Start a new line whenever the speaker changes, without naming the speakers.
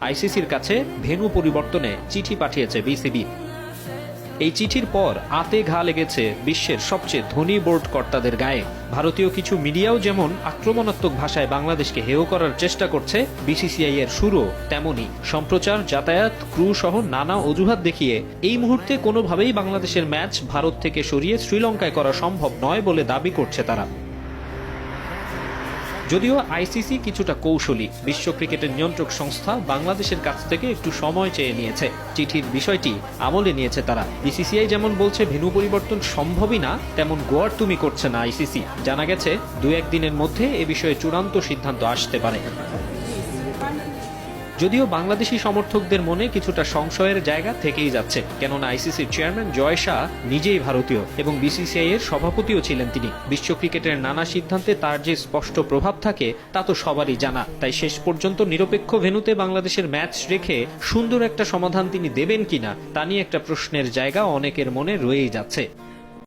আইসিসির কাছে ভেন্যু পরিবর্তনে চিঠি পাঠিয়েছে বিসিবি। এই চিঠির পর আতে ঘা লেগেছে বিশ্বের সবচেয়ে ধনী বোর্ড কর্তাদের গায়ে। ভারতীয় কিছু মিডিয়াও যেমন আক্রমণাত্মক ভাষায় বাংলাদেশকে হেয় করার চেষ্টা করছে, বিসিসিআই এর সুরও তেমনই। সম্প্রচার, যাতায়াত, ক্রু সহ নানা অজুহাত দেখিয়ে এই মুহূর্তে কোনোভাবেই বাংলাদেশের ম্যাচ ভারত থেকে সরিয়ে শ্রীলঙ্কায় করা সম্ভব নয় বলে দাবি করছে তারা। যদিও আইসিসি কিছুটা কৌশলী, বিশ্ব ক্রিকেটের নিয়ন্ত্রক সংস্থা বাংলাদেশের কাছ থেকে একটু সময় চেয়ে নিয়েছে। চিঠির বিষয়টি আমলে নিয়েছে তারা। বিসিসিআই যেমন বলছে ভেন্যু পরিবর্তন সম্ভবই না, তেমন গোয়ার তুমি করছে না আইসিসি। জানা গেছে 2-1 দিনের মধ্যে এ বিষয়ে চূড়ান্ত সিদ্ধান্ত আসতে পারে। যদিও বাংলাদেশি সমর্থকদের মনে কিছুটা সংশয়ের জায়গা থেকেই যাচ্ছে, কেননা আইসিসির চেয়ারম্যান জয় শাহ নিজেই ভারতীয় এবং বিসিসিআই এর সভাপতিও ছিলেন তিনি। বিশ্ব ক্রিকেটের নানা সিদ্ধান্তে তার যে স্পষ্ট প্রভাব থাকে তা তো সবারই জানা। তাই শেষ পর্যন্ত নিরপেক্ষ ভেন্যুতে বাংলাদেশের ম্যাচ রেখে সুন্দর একটা সমাধান তিনি দেবেন কিনা তা নিয়ে একটা প্রশ্নের জায়গা অনেকের মনে রয়েই যাচ্ছে।